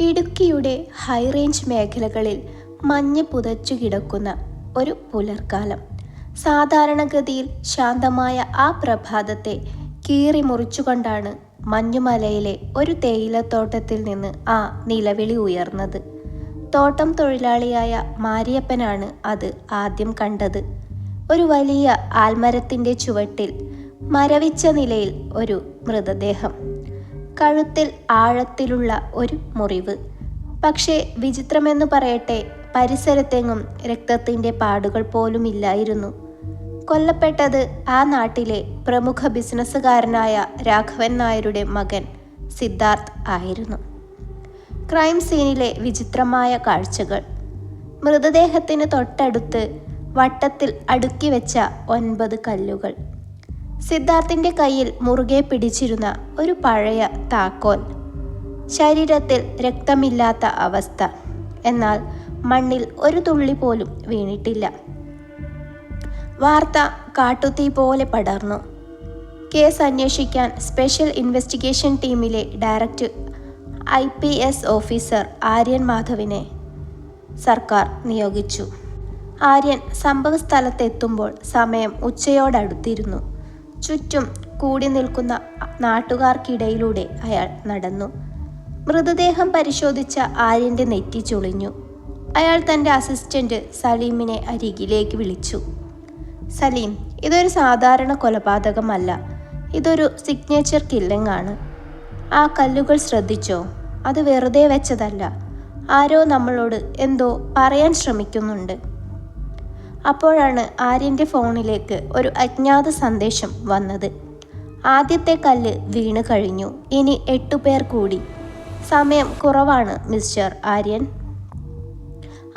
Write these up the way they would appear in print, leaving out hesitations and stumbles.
ഇടുക്കിയുടെ ഹൈറേഞ്ച് മേഖലകളിൽ മഞ്ഞ് പുതച്ചു കിടക്കുന്ന ഒരു പുലർക്കാലം. സാധാരണഗതിയിൽ ശാന്തമായ ആ പ്രഭാതത്തെ കീറി മുറിച്ചുകൊണ്ടാണ് മഞ്ഞുമലയിലെ ഒരു തേയിലത്തോട്ടത്തിൽ നിന്ന് ആ നിലവിളി ഉയർന്നത്. തോട്ടം തൊഴിലാളിയായ മാരിയപ്പനാണ് അത് ആദ്യം കണ്ടത്. ഒരു വലിയ ആൽമരത്തിൻ്റെ ചുവട്ടിൽ മരവിച്ച നിലയിൽ ഒരു മൃതദേഹം. കഴുത്തിൽ ആഴത്തിലുള്ള ഒരു മുറിവ്. പക്ഷേ വിചിത്രമെന്ന് പറയട്ടെ, പരിസരത്തെങ്ങും രക്തത്തിൻ്റെ പാടുകൾ പോലും ഇല്ലായിരുന്നു. കൊല്ലപ്പെട്ടത് ആ നാട്ടിലെ പ്രമുഖ ബിസിനസ്സുകാരനായ രാഘവൻ നായരുടെ മകൻ സിദ്ധാർത്ഥ് ആയിരുന്നു. ക്രൈം സീനിലെ വിചിത്രമായ കാഴ്ചകൾ. മൃതദേഹത്തിന് തൊട്ടടുത്ത് വട്ടത്തിൽ അടുക്കി വെച്ച 9 കല്ലുകൾ. സിദ്ധാർത്ഥിൻ്റെ കയ്യിൽ മുറുകെ പിടിച്ചിരുന്ന ഒരു പഴയ താക്കോൽ. ശരീരത്തിൽ രക്തമില്ലാത്ത അവസ്ഥ. എന്നാൽ മണ്ണിൽ ഒരു തുള്ളി പോലും വീണിട്ടില്ല. വാർത്ത കാട്ടുതീ പോലെ പടർന്നു. കേസ് അന്വേഷിക്കാൻ സ്പെഷ്യൽ ഇൻവെസ്റ്റിഗേഷൻ ടീമിലെ ഡയറക്ടർ IPS ഓഫീസർ ആര്യൻ മാധവിനെ സർക്കാർ നിയോഗിച്ചു. ആര്യൻ സംഭവസ്ഥലത്തെത്തുമ്പോൾ സമയം ഉച്ചയോടടുത്തിരുന്നു. ചുറ്റും കൂടി നിൽക്കുന്ന നാട്ടുകാർക്കിടയിലൂടെ അയാൾ നടന്നു. മൃതദേഹം പരിശോധിച്ച ആര്യൻ്റെ നെറ്റി ചുളിഞ്ഞു. അയാൾ തൻ്റെ അസിസ്റ്റന്റ് സലീമിനെ അരികിലേക്ക് വിളിച്ചു. സലീം, ഇതൊരു സാധാരണ കൊലപാതകമല്ല, ഇതൊരു സിഗ്നേച്ചർ കില്ലിംഗ് ആണ്. ആ കല്ലുകൾ ശ്രദ്ധിച്ചോ? അത് വെറുതെ വെച്ചതല്ല. ആരോ നമ്മളോട് എന്തോ പറയാൻ ശ്രമിക്കുന്നുണ്ട്. അപ്പോഴാണ് ആര്യൻ്റെ ഫോണിലേക്ക് ഒരു അജ്ഞാത സന്ദേശം വന്നത്. ആദ്യത്തെ കല്ല് വീണ് കഴിഞ്ഞു. ഇനി 8 പേർ കൂടി. സമയം കുറവാണ് മിസ്റ്റർ ആര്യൻ.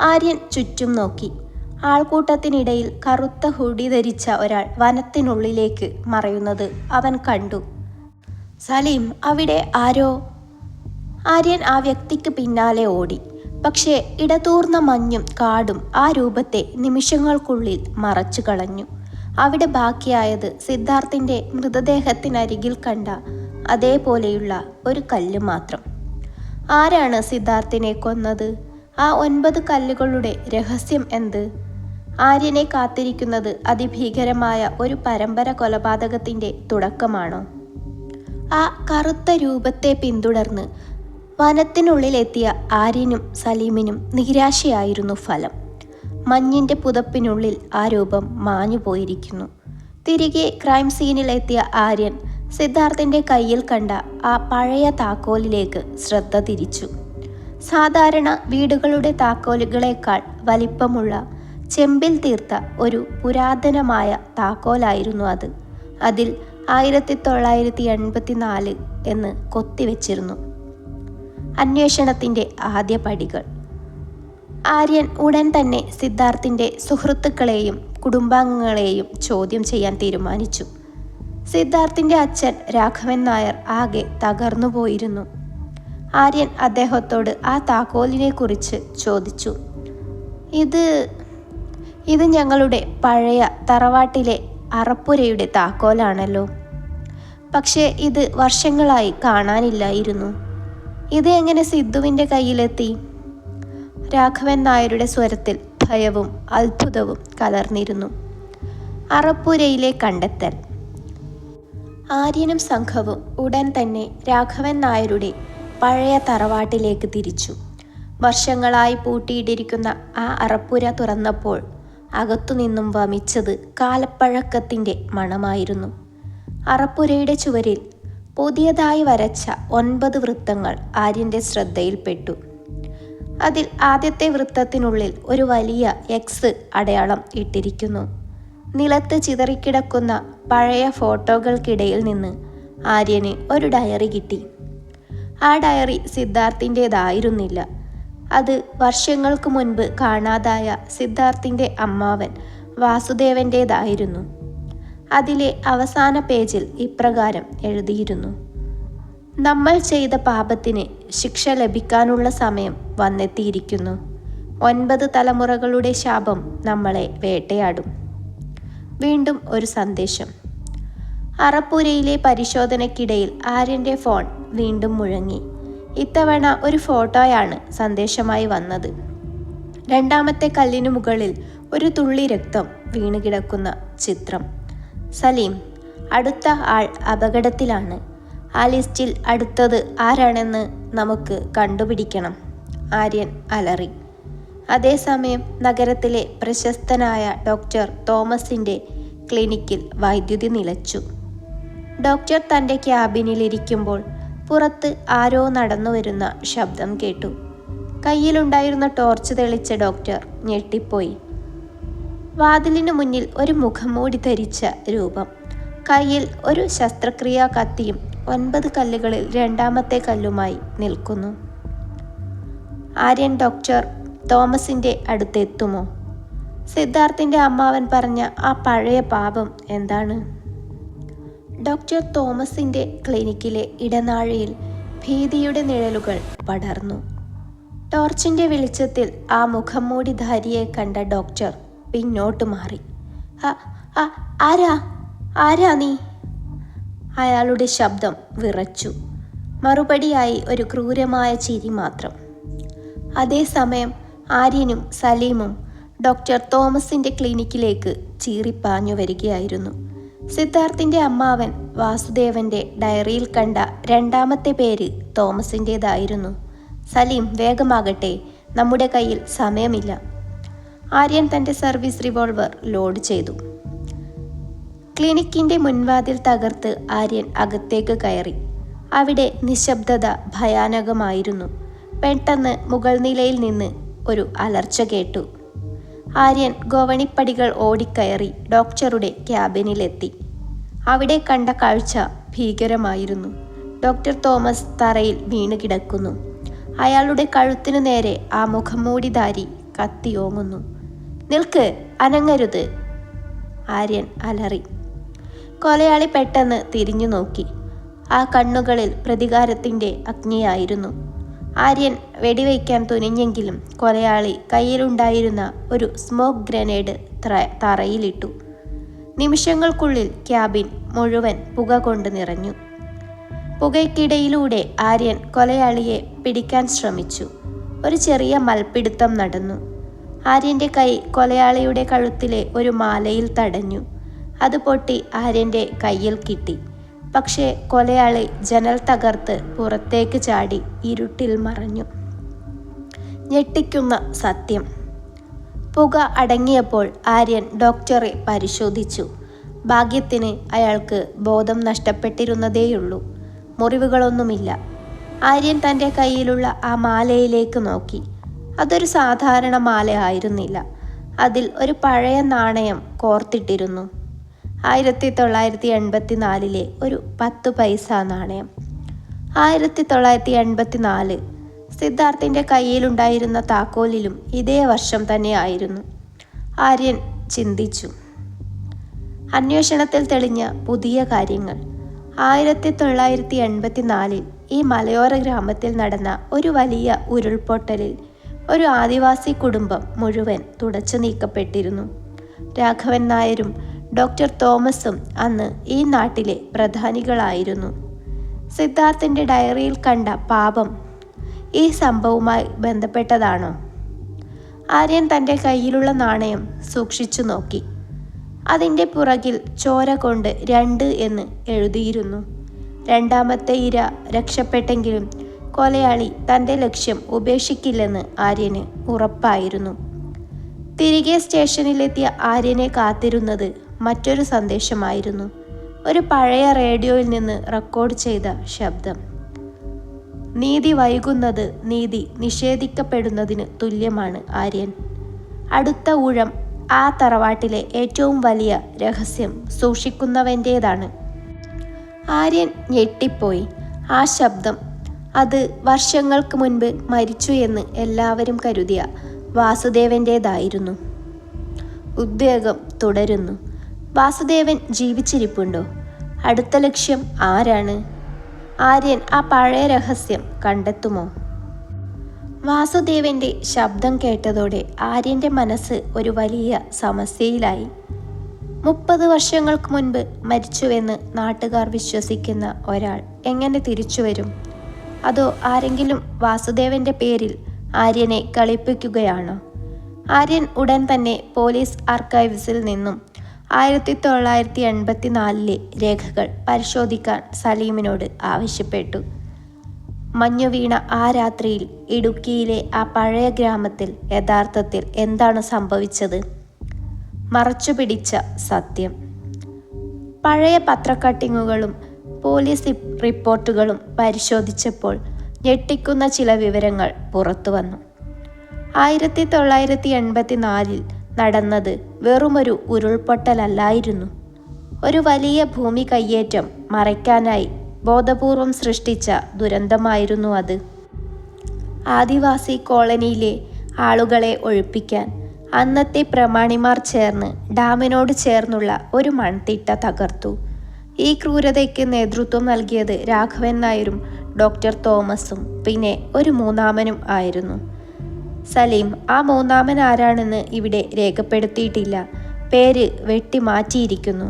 ആര്യൻ ചുറ്റും നോക്കി. ആൾക്കൂട്ടത്തിനിടയിൽ കറുത്ത ഹുഡി ധരിച്ച ഒരാൾ വനത്തിനുള്ളിലേക്ക് മറയുന്നത് അവൻ കണ്ടു. സലീം, അവിടെ ആരോ! ആര്യൻ ആ വ്യക്തിക്ക് പിന്നാലെ ഓടി. പക്ഷേ ഇടതൂർന്ന മഞ്ഞും കാടും ആ രൂപത്തെ നിമിഷങ്ങൾക്കുള്ളിൽ മറച്ചു കളഞ്ഞു. അവിടെ ബാക്കിയായത് സിദ്ധാർത്ഥിൻ്റെ മൃതദേഹത്തിനരികിൽ കണ്ട അതേപോലെയുള്ള ഒരു കല്ല് മാത്രം. ആരാണ് സിദ്ധാർത്ഥിനെ കൊന്നത്? ആ 9 കല്ലുകളുടെ രഹസ്യം എന്ത്? ആര്യനെ കാത്തിരിക്കുന്നത് അതിഭീകരമായ ഒരു പരമ്പര കൊലപാതകത്തിൻ്റെ തുടക്കമാണോ? ആ കറുത്ത രൂപത്തെ പിന്തുടർന്ന് വനത്തിനുള്ളിലെത്തിയ ആര്യനും സലീമിനും നിരാശയായിരുന്നു ഫലം. മഞ്ഞിൻ്റെ പുതപ്പിനുള്ളിൽ ആ രൂപം മാഞ്ഞു പോയിരിക്കുന്നു. തിരികെ ക്രൈം സീനിലെത്തിയ ആര്യൻ സിദ്ധാർത്ഥിൻ്റെ കയ്യിൽ കണ്ട ആ പഴയ താക്കോലിലേക്ക് ശ്രദ്ധ തിരിച്ചു. സാധാരണ വീടുകളുടെ താക്കോലുകളേക്കാൾ വലിപ്പമുള്ള ചെമ്പിൽ തീർത്ത ഒരു പുരാതനമായ താക്കോലായിരുന്നു അത്. അതിൽ 1984 എന്ന് കൊത്തിവെച്ചിരുന്നു. അന്വേഷണത്തിൻ്റെ ആദ്യ പടികൾ. ആര്യൻ ഉടൻ തന്നെ സിദ്ധാർത്ഥിൻ്റെ സുഹൃത്തുക്കളെയും കുടുംബാംഗങ്ങളെയും ചോദ്യം ചെയ്യാൻ തീരുമാനിച്ചു. സിദ്ധാർത്ഥിൻ്റെ അച്ഛൻ രാഘവൻ നായർ ആകെ തകർന്നു പോയിരുന്നു. ആര്യൻ അദ്ദേഹത്തോട് ആ താക്കോലിനെ കുറിച്ച് ചോദിച്ചു. ഇത് ഞങ്ങളുടെ പഴയ തറവാട്ടിലെ അറപ്പുരയുടെ താക്കോലാണല്ലോ. പക്ഷേ ഇത് വർഷങ്ങളായി കാണാനില്ലായിരുന്നു. ഇത് എങ്ങനെ സിദ്ധുവിൻ്റെ കയ്യിലെത്തി? രാഘവൻ നായരുടെ സ്വരത്തിൽ ഭയവും അത്ഭുതവും കലർന്നിരുന്നു. അറപ്പുരയിലെ കണ്ടെത്തൽ. ആര്യനും സംഘവും ഉടൻ തന്നെ രാഘവൻ നായരുടെ പഴയ തറവാട്ടിലേക്ക് തിരിച്ചു. വർഷങ്ങളായി പൂട്ടിയിട്ടിരിക്കുന്ന ആ അറപ്പുര തുറന്നപ്പോൾ അകത്തുനിന്നും വമിച്ചത് കാലപ്പഴക്കത്തിൻ്റെ മണമായിരുന്നു. അറപ്പുരയുടെ ചുവരിൽ പുതിയതായി വരച്ച 9 വൃത്തങ്ങൾ ആര്യൻ്റെ ശ്രദ്ധയിൽപ്പെട്ടു. അതിൽ ആദ്യത്തെ വൃത്തത്തിനുള്ളിൽ ഒരു വലിയ X അടയാളം ഇട്ടിരിക്കുന്നു. നിലത്ത് ചിതറിക്കിടക്കുന്ന പഴയ ഫോട്ടോകൾക്കിടയിൽ നിന്ന് ആര്യന് ഒരു ഡയറി കിട്ടി. ആ ഡയറി സിദ്ധാർത്ഥിൻ്റേതായിരുന്നില്ല. അത് വർഷങ്ങൾക്ക് മുൻപ് കാണാതായ സിദ്ധാർത്ഥിൻ്റെ അമ്മാവൻ വാസുദേവൻ്റേതായിരുന്നു. അതിലെ അവസാന പേജിൽ ഇപ്രകാരം എഴുതിയിരുന്നു: നമ്മൾ ചെയ്ത പാപത്തിന് ശിക്ഷ ലഭിക്കാനുള്ള സമയം വന്നെത്തിയിരിക്കുന്നു. 9 തലമുറകളുടെ ശാപം നമ്മളെ വേട്ടയാടും. വീണ്ടും ഒരു സന്ദേശം. അറപ്പുരയിലെ പരിശോധനയ്ക്കിടയിൽ ആര്യൻ്റെ ഫോൺ വീണ്ടും മുഴങ്ങി. ഇത്തവണ ഒരു ഫോട്ടോയാണ് സന്ദേശമായി വന്നത്. രണ്ടാമത്തെ കല്ലിനു മുകളിൽ ഒരു തുള്ളി രക്തം വീണുകിടക്കുന്ന ചിത്രം. സലീം, അടുത്ത ആൾ അപകടത്തിലാണ്. ആ ലിസ്റ്റിൽ അടുത്തത് ആരാണെന്ന് നമുക്ക് കണ്ടുപിടിക്കണം, ആര്യൻ അലറി. അതേസമയം നഗരത്തിലെ പ്രശസ്തനായ ഡോക്ടർ തോമസിൻ്റെ ക്ലിനിക്കിൽ വൈദ്യുതി നിലച്ചു. ഡോക്ടർ തൻ്റെ ക്യാബിനിലിരിക്കുമ്പോൾ പുറത്ത് ആരോ നടന്നു വരുന്ന ശബ്ദം കേട്ടു. കയ്യിലുണ്ടായിരുന്ന ടോർച്ച് തെളിച്ച ഡോക്ടർ ഞെട്ടിപ്പോയി. വാതിലിനു മുന്നിൽ ഒരു മുഖംമൂടി ധരിച്ച രൂപം, കയ്യിൽ ഒരു ശസ്ത്രക്രിയാ കത്തിയും 9 കല്ലുകളിൽ രണ്ടാമത്തെ കല്ലുമായി നിൽക്കുന്നു. ആര്യൻ ഡോക്ടർ തോമസിൻ്റെ അടുത്തെത്തുമോ? സിദ്ധാർത്ഥിൻ്റെ അമ്മാവൻ പറഞ്ഞ ആ പഴയ പാപം എന്താണ്? ഡോക്ടർ തോമസിൻ്റെ ക്ലിനിക്കിലെ ഇടനാഴിയിൽ ഭീതിയുടെ നിഴലുകൾ പടർന്നു. ടോർച്ചിൻ്റെ വെളിച്ചത്തിൽ ആ മുഖംമൂടിധാരിയെ കണ്ട ഡോക്ടർ പിന്നോട്ട് മാറി. ആരാ നീ? അയാളുടെ ശബ്ദം വിറച്ചു. മറുപടിയായി ഒരു ക്രൂരമായ ചിരി മാത്രം. അതേസമയം ആര്യനും സലീമും ഡോക്ടർ തോമസിൻ്റെ ക്ലിനിക്കിലേക്ക് ചീറിപ്പാഞ്ഞു വരികയായിരുന്നു. സിദ്ധാർത്ഥിൻ്റെ അമ്മാവൻ വാസുദേവൻ്റെ ഡയറിയിൽ കണ്ട രണ്ടാമത്തെ പേര് തോമസിൻ്റേതായിരുന്നു. സലീം, വേഗമാകട്ടെ, നമ്മുടെ കയ്യിൽ സമയമില്ല. ആര്യൻ തൻ്റെ സർവീസ് റിവോൾവർ ലോഡ് ചെയ്തു. ക്ലിനിക്കിൻ്റെ മുൻവാതിൽ തകർത്ത് ആര്യൻ അകത്തേക്ക് കയറി. അവിടെ നിശബ്ദത ഭയാനകമായിരുന്നു. പെട്ടെന്ന് മുകൾ നിലയിൽ നിന്ന് ഒരു അലർച്ച കേട്ടു. ആര്യൻ ഗോവണിപ്പടികൾ ഓടിക്കയറി ഡോക്ടറുടെ ക്യാബിനിലെത്തി. അവിടെ കണ്ട കാഴ്ച ഭീകരമായിരുന്നു. ഡോക്ടർ തോമസ് തറയിൽ വീണ് കിടക്കുന്നു. അയാളുടെ കഴുത്തിനു നേരെ ആ മുഖംമൂടിധാരി കത്തി ഓങ്ങുന്നു. നിൽക്ക്, അനങ്ങരുത്, ആര്യൻ അലറി. കൊലയാളി പെട്ടെന്ന് തിരിഞ്ഞു നോക്കി. ആ കണ്ണുകളിൽ പ്രതികാരത്തിൻ്റെ അഗ്നിയായിരുന്നു. ആര്യൻ വെടിവയ്ക്കാൻ തുനിഞ്ഞെങ്കിലും കൊലയാളി കയ്യിലുണ്ടായിരുന്ന ഒരു സ്മോക്ക് ഗ്രനേഡ് തറയിലിട്ടു. നിമിഷങ്ങൾക്കുള്ളിൽ ക്യാബിൻ മുഴുവൻ പുക കൊണ്ട് നിറഞ്ഞു. പുകയ്ക്കിടയിലൂടെ ആര്യൻ കൊലയാളിയെ പിടിക്കാൻ ശ്രമിച്ചു. ഒരു ചെറിയ മൽപ്പിടുത്തം നടന്നു. ആര്യൻ്റെ കൈ കൊലയാളിയുടെ കഴുത്തിലെ ഒരു മാലയിൽ തടഞ്ഞു. അത് പൊട്ടി ആര്യൻ്റെ കയ്യിൽ കിട്ടി. പക്ഷേ കൊലയാളി ജനൽ തകർത്ത് പുറത്തേക്ക് ചാടി ഇരുട്ടിൽ മറഞ്ഞു. ഞെട്ടിക്കുന്ന സത്യം. പുക അടങ്ങിയപ്പോൾ ആര്യൻ ഡോക്ടറെ പരിശോധിച്ചു. ഭാഗ്യത്തിന് അയാൾക്ക് ബോധം നഷ്ടപ്പെട്ടിരുന്നതേയുള്ളൂ. മുറിവുകളൊന്നുമില്ല. ആര്യൻ തൻ്റെ കയ്യിലുള്ള ആ മാലയിലേക്ക് നോക്കി. അതൊരു സാധാരണ മാല ആയിരുന്നില്ല. അതിൽ ഒരു പഴയ നാണയം കോർത്തിട്ടിരുന്നു. 1984 ഒരു 10 പൈസ നാണയം. 1984 സിദ്ധാർത്ഥിൻ്റെ കയ്യിലുണ്ടായിരുന്ന താക്കോലിലും ഇതേ വർഷം തന്നെയായിരുന്നു. ആര്യൻ ചിന്തിച്ചു. അന്വേഷണത്തിൽ തെളിഞ്ഞ പുതിയ കാര്യങ്ങൾ. 1984 ഈ മലയോര ഗ്രാമത്തിൽ നടന്ന ഒരു വലിയ ഉരുൾപൊട്ടലിൽ ഒരു ആദിവാസി കുടുംബം മുഴുവൻ തുടച്ചു നീക്കപ്പെട്ടിരുന്നു. രാഘവൻ നായരും ഡോക്ടർ തോമസും അന്ന് ഈ നാട്ടിലെ പ്രധാനികളായിരുന്നു. സിദ്ധാർത്ഥിൻ്റെ ഡയറിയിൽ കണ്ട പാപം ഈ സംഭവവുമായി ബന്ധപ്പെട്ടതാണോ? ആര്യൻ തൻ്റെ കയ്യിലുള്ള നാണയം സൂക്ഷിച്ചു നോക്കി. അതിൻ്റെ പുറകിൽ ചോര കൊണ്ട് 2 എന്ന് എഴുതിയിരുന്നു. രണ്ടാമത്തെ ഇര രക്ഷപ്പെട്ടെങ്കിലും കൊലയാളി തൻ്റെ ലക്ഷ്യം ഉപേക്ഷിക്കില്ലെന്ന് ആര്യന് ഉറപ്പായിരുന്നു. തിരികെ സ്റ്റേഷനിലെത്തിയ ആര്യനെ കാത്തിരുന്നത് മറ്റൊരു സന്ദേശമായിരുന്നു. ഒരു പഴയ റേഡിയോയിൽ നിന്ന് റെക്കോർഡ് ചെയ്ത ശബ്ദം. നീതി വൈകുന്നത് നീതി നിഷേധിക്കപ്പെടുന്നതിന് തുല്യമാണ് ആര്യൻ. അടുത്ത ഊഴം ആ തറവാട്ടിലെ ഏറ്റവും വലിയ രഹസ്യം സൂക്ഷിക്കുന്നവൻ്റേതാണ്. ആര്യൻ ഞെട്ടിപ്പോയി. ആ ശബ്ദം, അത് വർഷങ്ങൾക്ക് മുൻപ് മരിച്ചു എന്ന് എല്ലാവരും കരുതിയ വാസുദേവൻ്റേതായിരുന്നു. ഉദ്വേഗം തുടരുന്നു. വാസുദേവൻ ജീവിച്ചിരിപ്പുണ്ടോ? അടുത്ത ലക്ഷ്യം ആരാണ്? ആര്യൻ ആ പഴയ രഹസ്യം കണ്ടെത്തുമോ? വാസുദേവൻ്റെ ശബ്ദം കേട്ടതോടെ ആര്യൻ്റെ മനസ്സ് ഒരു വലിയ സമസ്യയിലായി. 30 വർഷങ്ങൾക്ക് മുൻപ് മരിച്ചുവെന്ന് നാട്ടുകാർ വിശ്വസിക്കുന്ന ഒരാൾ എങ്ങനെ തിരിച്ചു വരും? അതോ ആരെങ്കിലും വാസുദേവന്റെ പേരിൽ ആര്യനെ കളിപ്പിക്കുകയാണോ? ആര്യൻ ഉടൻ തന്നെ പോലീസ് ആർക്കൈവ്സിൽ നിന്നും 1984 രേഖകൾ പരിശോധിക്കാൻ സലീമിനോട് ആവശ്യപ്പെട്ടു. മഞ്ഞുവീണ ആ രാത്രിയിൽ ഇടുക്കിയിലെ ആ പഴയ ഗ്രാമത്തിൽ യഥാർത്ഥത്തിൽ എന്താണ് സംഭവിച്ചത്? മറച്ചുപിടിച്ച സത്യം. പഴയ പത്രക്കട്ടിങ്ങുകളും പോലീസ് റിപ്പോർട്ടുകളും പരിശോധിച്ചപ്പോൾ ഞെട്ടിക്കുന്ന ചില വിവരങ്ങൾ പുറത്തു വന്നു. 1984 നടന്നത് വെറുമൊരു ഉരുൾപൊട്ടലല്ലായിരുന്നു. ഒരു വലിയ ഭൂമി കയ്യേറ്റം മറയ്ക്കാനായി ബോധപൂർവം സൃഷ്ടിച്ച ദുരന്തമായിരുന്നു അത്. ആദിവാസി കോളനിയിലെ ആളുകളെ ഒഴിപ്പിക്കാൻ അന്നത്തെ പ്രമാണിമാർ ചേർന്ന് ഡാമിനോട് ചേർന്നുള്ള ഒരു മൺതിട്ട തകർത്തു. ഈ ക്രൂരതയ്ക്ക് നേതൃത്വം നൽകിയത് രാഘവൻ നായരും ഡോക്ടർ തോമസും പിന്നെ ഒരു മൂന്നാമനും ആയിരുന്നു. സലീം ആ മൂന്നാമൻ ആരാണെന്ന് ഇവിടെ രേഖപ്പെടുത്തിയിട്ടില്ല. പേര് വെട്ടിമാറ്റിയിരിക്കുന്നു.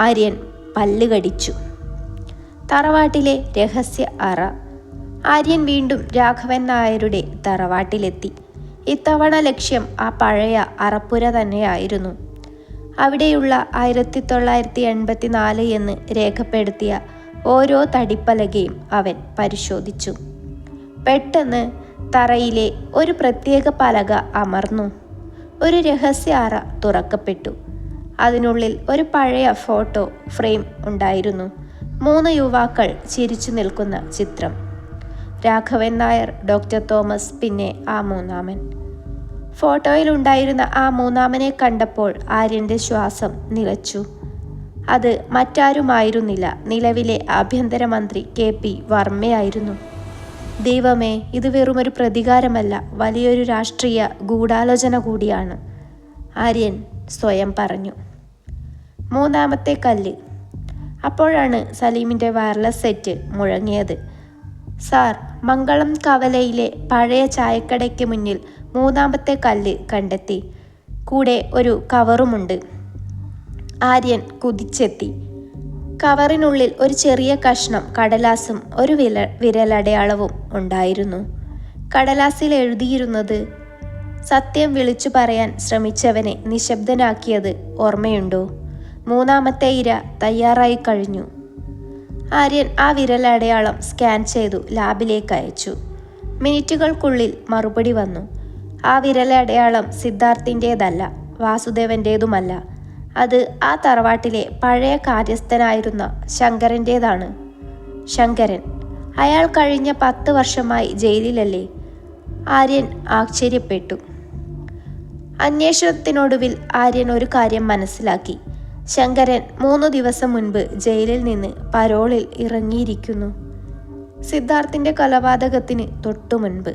ആര്യൻ പല്ല് കടിച്ചു. തറവാട്ടിലെ രഹസ്യ അറ. ആര്യൻ വീണ്ടും രാഘവൻ നായരുടെ തറവാട്ടിലെത്തി. ഇത്തവണ ലക്ഷ്യം ആ പഴയ അറപ്പുര തന്നെയായിരുന്നു. അവിടെയുള്ള 1984 എന്ന് രേഖപ്പെടുത്തിയ ഓരോ തടിപ്പലകയും അവൻ പരിശോധിച്ചു. പെട്ടെന്ന് തറയിലെ ഒരു പ്രത്യേക പലക അമർന്നു. ഒരു രഹസ്യ അറ തുറക്കപ്പെട്ടു. അതിനുള്ളിൽ ഒരു പഴയ ഫോട്ടോ ഫ്രെയിം ഉണ്ടായിരുന്നു. 3 യുവാക്കൾ ചിരിച്ചു നിൽക്കുന്ന ചിത്രം. രാഘവൻ നായർ, ഡോക്ടർ തോമസ്, പിന്നെ ആ മൂന്നാമൻ. ഫോട്ടോയിലുണ്ടായിരുന്ന ആ മൂന്നാമനെ കണ്ടപ്പോൾ ആര്യൻ്റെ ശ്വാസം നിലച്ചു. അത് മറ്റാരുമായിരുന്നില്ല, നിലവിലെ ആഭ്യന്തരമന്ത്രി KP വർമ്മയായിരുന്നു. ദൈവമേ, ഇത് വെറുമൊരു പ്രതികാരമല്ല, വലിയൊരു രാഷ്ട്രീയ ഗൂഢാലോചന കൂടിയാണ്, ആര്യൻ സ്വയം പറഞ്ഞു. 3ാമത്തെ കല്ല്. അപ്പോഴാണ് സലീമിൻ്റെ വയർലെസ് സെറ്റ് മുഴങ്ങിയത്. സാർ, മംഗളം കവലയിലെ പഴയ ചായക്കടയ്ക്ക് മുന്നിൽ 3ാമത്തെ കല്ല് കണ്ടെത്തി. കൂടെ ഒരു കവറുമുണ്ട്. ആര്യൻ കുതിച്ചെത്തി. കവറിനുള്ളിൽ ഒരു ചെറിയ കഷ്ണം കടലാസും ഒരു വിരലടയാളവും ഉണ്ടായിരുന്നു. കടലാസിൽ എഴുതിയിരുന്നത്, സത്യം വിളിച്ചു പറയാൻ ശ്രമിച്ചവനെ നിശബ്ദനാക്കിയത് ഓർമ്മയുണ്ടോ? 3ാമത്തെ ഇര തയ്യാറായി കഴിഞ്ഞു. ആര്യൻ ആ വിരലടയാളം സ്കാൻ ചെയ്തു ലാബിലേക്ക് അയച്ചു. മിനിറ്റുകൾക്കുള്ളിൽ മറുപടി വന്നു. ആ വിരലടയാളം സിദ്ധാർത്ഥിൻ്റേതല്ല, വാസുദേവൻ്റേതുമല്ല. അത് ആ തറവാട്ടിലെ പഴയ കാര്യസ്ഥനായിരുന്ന ശങ്കരൻ്റേതാണ്. ശങ്കരൻ? അയാൾ കഴിഞ്ഞ 10 വർഷമായി ജയിലിലല്ലേ? ആര്യൻ ആശ്ചര്യപ്പെട്ടു. അന്വേഷണത്തിനൊടുവിൽ ആര്യൻ ഒരു കാര്യം മനസ്സിലാക്കി. ശങ്കരൻ 3 ദിവസം മുൻപ് ജയിലിൽ നിന്ന് പരോളിൽ ഇറങ്ങിയിരിക്കുന്നു. സിദ്ധാർത്ഥിൻ്റെ കൊലപാതകത്തിന് തൊട്ടു മുൻപ്.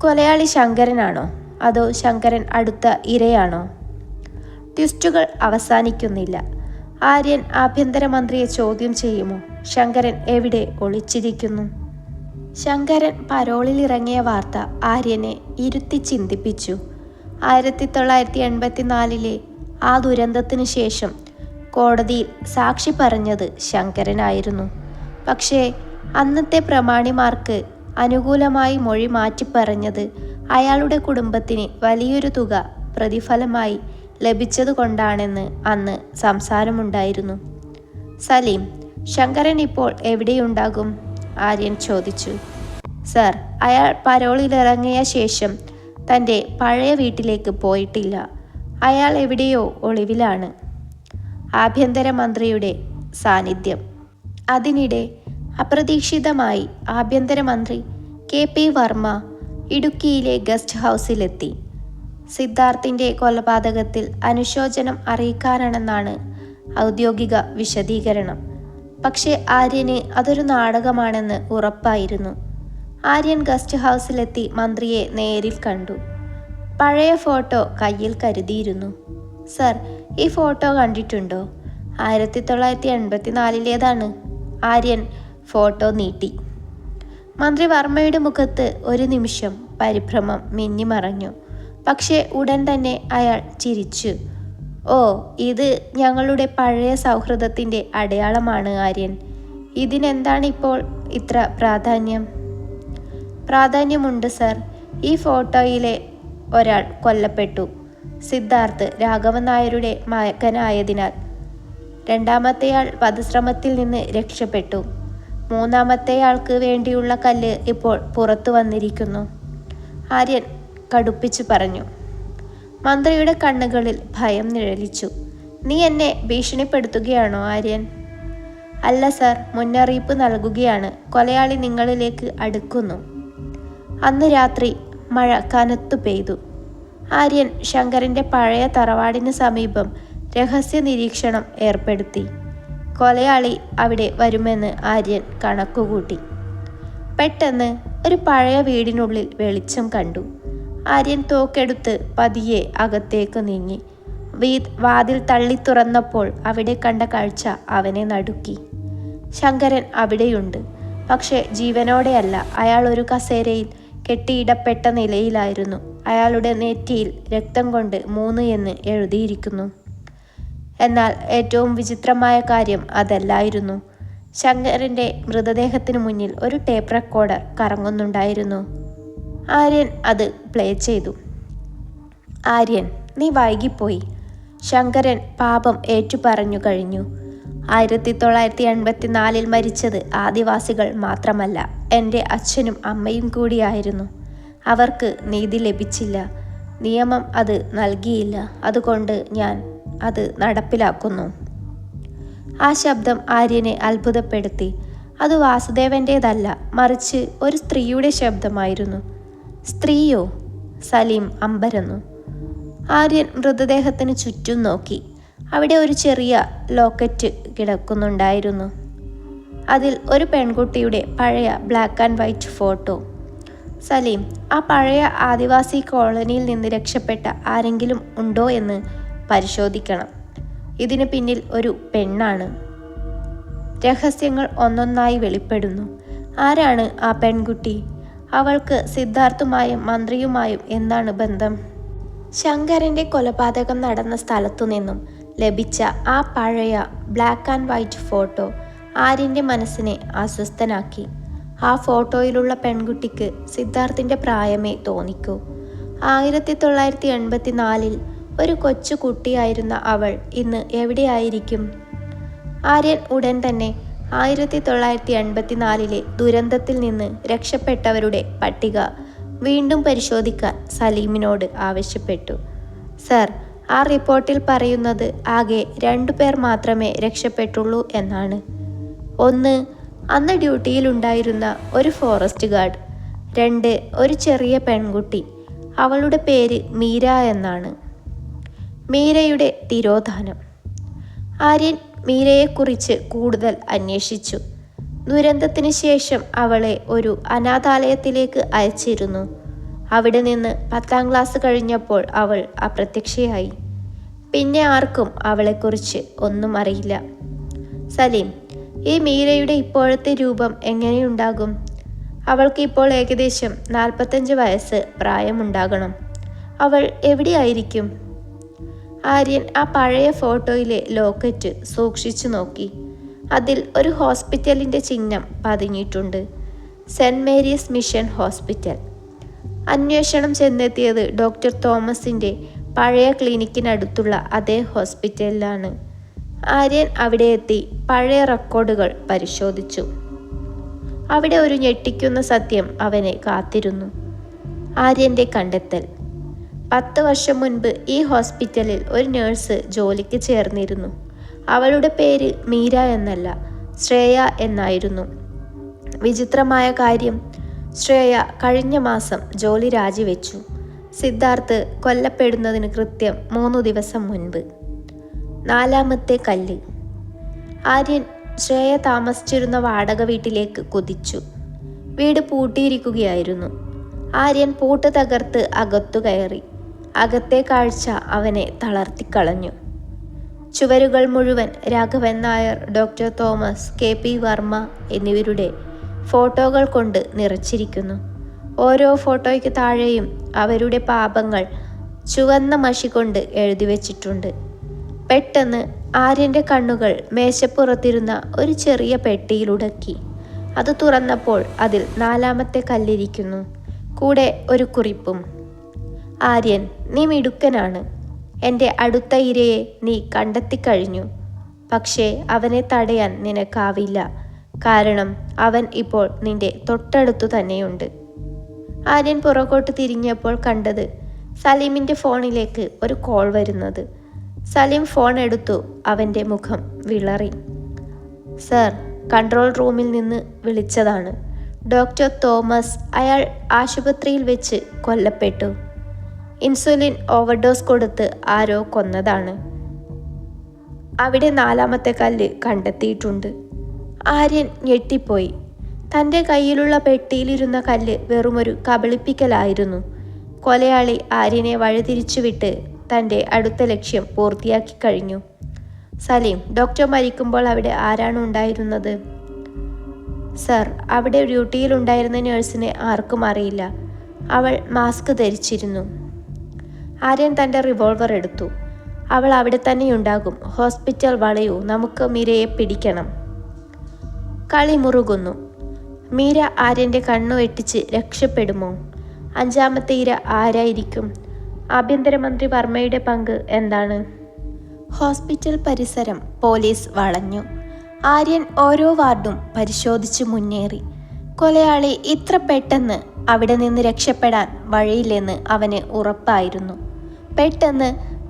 കൊലയാളി ശങ്കരനാണോ അതോ ശങ്കരൻ അടുത്ത ഇരയാണോ? ട്വിസ്റ്റുകൾ അവസാനിക്കുന്നില്ല. ആര്യൻ ആഭ്യന്തരമന്ത്രിയെ ചോദ്യം ചെയ്യുമോ? ശങ്കരൻ എവിടെ ഒളിച്ചിരിക്കുന്നു? ശങ്കരൻ പരോളിൽ ഇറങ്ങിയ വാർത്ത ആര്യനെ ഇരുത്തി ചിന്തിപ്പിച്ചു. 1984 ആ ദുരന്തത്തിന് ശേഷം കോടതിയിൽ സാക്ഷി പറഞ്ഞത് ശങ്കരനായിരുന്നു. പക്ഷേ അന്നത്തെ പ്രമാണിമാർക്ക് അനുകൂലമായി മൊഴി മാറ്റിപ്പറഞ്ഞത് അയാളുടെ കുടുംബത്തിന് വലിയൊരു തുക പ്രതിഫലമായി ലഭിച്ചതുകൊണ്ടാണെന്ന് അന്ന് സംസാരമുണ്ടായിരുന്നു. സലീം, ശങ്കരൻ ഇപ്പോൾ എവിടെയുണ്ടാകും? ആര്യൻ ചോദിച്ചു. സർ, അയാൾ പരോളിലിറങ്ങിയ ശേഷം തൻ്റെ പഴയ വീട്ടിലേക്ക് പോയിട്ടില്ല. അയാൾ എവിടെയോ ഒളിവിലാണ്. ആഭ്യന്തരമന്ത്രിയുടെ സാന്നിധ്യം. അതിനിടെ അപ്രതീക്ഷിതമായി ആഭ്യന്തരമന്ത്രി KP വർമ്മ ഇടുക്കിയിലെ ഗസ്റ്റ് ഹൗസിലെത്തി. സിദ്ധാർത്ഥിൻ്റെ കൊലപാതകത്തിൽ അനുശോചനം അറിയിക്കാനാണെന്നാണ് ഔദ്യോഗിക വിശദീകരണം. പക്ഷേ ആര്യന് അതൊരു നാടകമാണെന്ന് ഉറപ്പായിരുന്നു. ആര്യൻ ഗസ്റ്റ് ഹൗസിലെത്തി മന്ത്രിയെ നേരിൽ കണ്ടു. പഴയ ഫോട്ടോ കയ്യിൽ കരുതിയിരുന്നു. സർ, ഈ ഫോട്ടോ കണ്ടിട്ടുണ്ടോ? 1984 ആര്യൻ ഫോട്ടോ നീട്ടി. മന്ത്രി വർമ്മയുടെ മുഖത്ത് ഒരു നിമിഷം പരിഭ്രമം മിന്നിമറഞ്ഞു. പക്ഷേ ഉടൻ തന്നെ അയാൾ ചിരിച്ചു. ഓ, ഇത് ഞങ്ങളുടെ പഴയ സൗഹൃദത്തിൻ്റെ അടയാളമാണ് ആര്യൻ. ഇതിനെന്താണിപ്പോൾ ഇത്ര പ്രാധാന്യം? പ്രാധാന്യമുണ്ട് സർ. ഈ ഫോട്ടോയിലെ ഒരാൾ കൊല്ലപ്പെട്ടു. സിദ്ധാർത്ഥ് രാഘവൻ നായരുടെ മകനായതിനാൽ. രണ്ടാമത്തെയാൾ വധശ്രമത്തിൽ നിന്ന് രക്ഷപ്പെട്ടു. മൂന്നാമത്തെയാൾക്ക് വേണ്ടിയുള്ള കല്ല് ഇപ്പോൾ പുറത്തു വന്നിരിക്കുന്നു. ആര്യൻ കടുപ്പിച്ചു പറഞ്ഞു. മന്ത്രിയുടെ കണ്ണുകളിൽ ഭയം നിഴലിച്ചു. നീ എന്നെ ഭീഷണിപ്പെടുത്തുകയാണോ ആര്യൻ? അല്ല സർ, മുന്നറിയിപ്പ് നൽകുകയാണ്. കൊലയാളി നിങ്ങളിലേക്ക് അടുക്കുന്നു. അന്ന് രാത്രി മഴ കനത്തു പെയ്തു. ആര്യൻ ശങ്കരൻ്റെ പഴയ തറവാടിന് സമീപം രഹസ്യ നിരീക്ഷണം ഏർപ്പെടുത്തി. കൊലയാളി അവിടെ വരുമെന്ന് ആര്യൻ കണക്കുകൂട്ടി. പെട്ടെന്ന് ഒരു പഴയ വീടിനുള്ളിൽ വെളിച്ചം കണ്ടു. ആര്യൻ തോക്കെടുത്ത് പതിയെ അകത്തേക്ക് നീങ്ങി. വാതിൽ തള്ളി തുറന്നപ്പോൾ അവിടെ കണ്ട കാഴ്ച അവനെ നടുക്കി. ശങ്കരൻ അവിടെയുണ്ട്, പക്ഷെ ജീവനോടെയല്ല. അയാൾ ഒരു കസേരയിൽ കെട്ടിയിടപ്പെട്ട നിലയിലായിരുന്നു. അയാളുടെ നെറ്റിയിൽ രക്തം കൊണ്ട് 3 എന്ന് എഴുതിയിരിക്കുന്നു. എന്നാൽ ഏറ്റവും വിചിത്രമായ കാര്യം അതല്ലായിരുന്നു. ശങ്കരൻ്റെ മൃതദേഹത്തിന് മുന്നിൽ ഒരു ടേപ്പ് റെക്കോർഡർ കറങ്ങുന്നുണ്ടായിരുന്നു. ആര്യൻ അത് പ്ലേ ചെയ്തു. ആര്യൻ, നീ വൈകിപ്പോയി. ശങ്കരൻ പാപം ഏറ്റുപറഞ്ഞു കഴിഞ്ഞു. 1984 മരിച്ചത് ആദിവാസികൾ മാത്രമല്ല, എൻ്റെ അച്ഛനും അമ്മയും കൂടിയായിരുന്നു. അവർക്ക് നീതി ലഭിച്ചില്ല. നിയമം അത് നൽകിയില്ല. അതുകൊണ്ട് ഞാൻ അത് നടപ്പിലാക്കുന്നു. ആ ശബ്ദം ആര്യനെ അത്ഭുതപ്പെടുത്തി. അത് വാസുദേവൻ്റേതല്ല, മറിച്ച് ഒരു സ്ത്രീയുടെ ശബ്ദമായിരുന്നു. സ്ത്രീയോ? സലീം അമ്പരന്നു. ആര്യൻ മൃതദേഹത്തിന് ചുറ്റും നോക്കി. അവിടെ ഒരു ചെറിയ ലോക്കറ്റ് കിടക്കുന്നുണ്ടായിരുന്നു. അതിൽ ഒരു പെൺകുട്ടിയുടെ പഴയ black and white photo. Saleem, ആ പഴയ ആദിവാസി കോളനിയിൽ നിന്ന് രക്ഷപ്പെട്ട ആരെങ്കിലും ഉണ്ടോ എന്ന് പരിശോധിക്കണം. ഇതിന് പിന്നിൽ ഒരു പെണ്ണാണ്. രഹസ്യങ്ങൾ ഒന്നൊന്നായി വെളിപ്പെടുന്നു. ആരാണ് ആ പെൺകുട്ടി? അവൾക്ക് സിദ്ധാർത്ഥുമായും മന്ത്രിയുമായും എന്താണ് ബന്ധം? ശങ്കരൻ്റെ കൊലപാതകം നടന്ന സ്ഥലത്തു നിന്നും ലഭിച്ച ആ പഴയ ബ്ലാക്ക് ആൻഡ് വൈറ്റ് ഫോട്ടോ ആര്യൻ്റെ മനസ്സിനെ അസ്വസ്ഥനാക്കി. ആ ഫോട്ടോയിലുള്ള പെൺകുട്ടിക്ക് സിദ്ധാർത്ഥിൻ്റെ പ്രായമേ തോന്നിക്കൂ. 1984 ഒരു കൊച്ചു കുട്ടിയായിരുന്ന അവൾ ഇന്ന് എവിടെയായിരിക്കും? ആര്യൻ ഉടൻ തന്നെ 1984 ദുരന്തത്തിൽ നിന്ന് രക്ഷപ്പെട്ടവരുടെ പട്ടിക വീണ്ടും പരിശോധിക്കാൻ സലീമിനോട് ആവശ്യപ്പെട്ടു. സർ, ആ റിപ്പോർട്ടിൽ പറയുന്നത് ആകെ 2 പേർ മാത്രമേ രക്ഷപ്പെട്ടുള്ളൂ എന്നാണ്. ഒന്ന്, അന്ന് ഡ്യൂട്ടിയിലുണ്ടായിരുന്ന ഒരു ഫോറസ്റ്റ് ഗാർഡ്. 2, ഒരു ചെറിയ പെൺകുട്ടി. അവളുടെ പേര് മീര എന്നാണ്. മീരയുടെ തിരോധാനം. ആര്യൻ മീരയെക്കുറിച്ച് കൂടുതൽ അന്വേഷിച്ചു. ദുരന്തത്തിന് ശേഷം അവളെ ഒരു അനാഥാലയത്തിലേക്ക് അയച്ചിരുന്നു. അവിടെ നിന്ന് 10ാം ക്ലാസ് കഴിഞ്ഞപ്പോൾ അവൾ അപ്രത്യക്ഷയായി. പിന്നെ ആർക്കും അവളെക്കുറിച്ച് ഒന്നും അറിയില്ല. സലീം, ഈ മീരയുടെ ഇപ്പോഴത്തെ രൂപം എങ്ങനെയുണ്ടാകും? അവൾക്ക് ഇപ്പോൾ ഏകദേശം 45 വയസ്സ് പ്രായമുണ്ടാകണം. അവൾ എവിടെയായിരിക്കും? ആര്യൻ ആ പഴയ ഫോട്ടോയിലെ ലോക്കറ്റ് സൂക്ഷിച്ചു നോക്കി. അതിൽ ഒരു ഹോസ്പിറ്റലിൻ്റെ ചിഹ്നം പതിഞ്ഞിട്ടുണ്ട്. Saint Mary's mission hospital. അന്വേഷണം ചെന്നെത്തിയത് ഡോക്ടർ തോമസിൻ്റെ പഴയ ക്ലിനിക്കിനടുത്തുള്ള അതേ ഹോസ്പിറ്റലിലാണ്. ആര്യൻ അവിടെ എത്തി പഴയ റെക്കോർഡുകൾ പരിശോധിച്ചു. അവിടെ ഒരു ഞെട്ടിക്കുന്ന സത്യം അവനെ കാത്തിരുന്നു. ആര്യൻ്റെ കണ്ടെത്തൽ. 10 വർഷം മുൻപ് ഈ ഹോസ്പിറ്റലിൽ ഒരു നേഴ്സ് ജോലിക്ക് ചേർന്നിരുന്നു. അവളുടെ പേര് മീര എന്നല്ല, ശ്രേയ എന്നായിരുന്നു. വിചിത്രമായ കാര്യം, ശ്രേയ കഴിഞ്ഞ മാസം ജോലി രാജിവെച്ചു. സിദ്ധാർത്ഥ് കൊല്ലപ്പെടുന്നതിന് കൃത്യം 3 ദിവസം മുൻപ്. 4ാമത്തെ കല്ല്. ആര്യൻ ശ്രേയ താമസിച്ചിരുന്ന വാടക വീട്ടിലേക്ക് കുതിച്ചു. വീട് പൂട്ടിയിരിക്കുകയായിരുന്നു. ആര്യൻ പൂട്ട് തകർത്ത് അകത്തു കയറി. അകത്തെ കാഴ്ച അവനെ തളർത്തിക്കളഞ്ഞു. ചുവരുകൾ മുഴുവൻ Raghavan Nair, doctor Thomas, KP Varma എന്നിവരുടെ ഫോട്ടോകൾ കൊണ്ട് നിറച്ചിരിക്കുന്നു. ഓരോ ഫോട്ടോയ്ക്ക് താഴെയും അവരുടെ പാപങ്ങൾ ചുവന്ന മഷി കൊണ്ട് എഴുതി വച്ചിട്ടുണ്ട്. പെട്ടെന്ന് ആര്യൻ്റെ കണ്ണുകൾ മേശപ്പുറത്തിരുന്ന ഒരു ചെറിയ പെട്ടിയിലുടക്കി. അത് തുറന്നപ്പോൾ അതിൽ 4-ാമത്തെ കല്ലിരിക്കുന്നു, കൂടെ ഒരു കുറിപ്പും. ആര്യൻ, നീ മിടുക്കനാണ്. എൻ്റെ അടുത്ത ഇരയെ നീ കണ്ടെത്തിക്കഴിഞ്ഞു. പക്ഷേ അവനെ തടയാൻ നിനക്കാവില്ല. കാരണം അവൻ ഇപ്പോൾ നിന്റെ തൊട്ടടുത്തു തന്നെയുണ്ട്. ആര്യൻ പുറകോട്ട് തിരിഞ്ഞപ്പോൾ കണ്ടത് സലീമിൻ്റെ ഫോണിലേക്ക് ഒരു കോൾ വരുന്നത്. സലീം ഫോൺ എടുത്തു. അവൻ്റെ മുഖം വിളറി. സർ, കൺട്രോൾ റൂമിൽ നിന്ന് വിളിച്ചതാണ്. ഡോക്ടർ തോമസ്, അയാൾ ആശുപത്രിയിൽ വെച്ച് കൊല്ലപ്പെട്ടു. ഇൻസുലിൻ ഓവർഡോസ് കൊടുത്ത് ആരോ കൊന്നതാണ്. അവിടെ 4-ാമത്തെ കല്ല് കണ്ടെത്തിയിട്ടുണ്ട്. ആര്യൻ ഞെട്ടിപ്പോയി. തൻ്റെ കയ്യിലുള്ള പെട്ടിയിലിരുന്ന കല്ല് വെറുമൊരു കബളിപ്പിക്കലായിരുന്നു. കൊലയാളി ആര്യനെ വഴിതിരിച്ചുവിട്ട് തൻ്റെ അടുത്ത ലക്ഷ്യം പൂർത്തിയാക്കി കഴിഞ്ഞു. സലീം, ഡോക്ടർ മരിക്കുമ്പോൾ അവിടെ ആരാണ് ഉണ്ടായിരുന്നത്? സർ, അവിടെ ഡ്യൂട്ടിയിലുണ്ടായിരുന്ന നഴ്സിനെ ആർക്കും അറിയില്ല. അവൾ മാസ്ക് ധരിച്ചിരുന്നു. ആര്യൻ തൻ്റെ റിവോൾവർ എടുത്തു. അവൾ അവിടെ തന്നെയുണ്ടാകും. ഹോസ്പിറ്റൽ വളയൂ, നമുക്ക് മീരയെ പിടിക്കണം. കളി മുറുകുന്നു. മീര ആര്യൻ്റെ കണ്ണു വെട്ടിച്ച് രക്ഷപ്പെടുമോ? 5-ാമത്തെ ഇര ആരായിരിക്കും? ആഭ്യന്തരമന്ത്രി വർമ്മയുടെ പങ്ക് എന്താണ്? ഹോസ്പിറ്റൽ പരിസരം പോലീസ് വളഞ്ഞു. ആര്യൻ ഓരോ വാർഡും പരിശോധിച്ച് മുന്നേറി. കൊലയാളി ഇത്ര പെട്ടെന്ന് അവിടെ നിന്ന് രക്ഷപ്പെടാൻ വഴിയില്ലെന്ന് അവന് ഉറപ്പായിരുന്നു. പെട്ടെന്ന്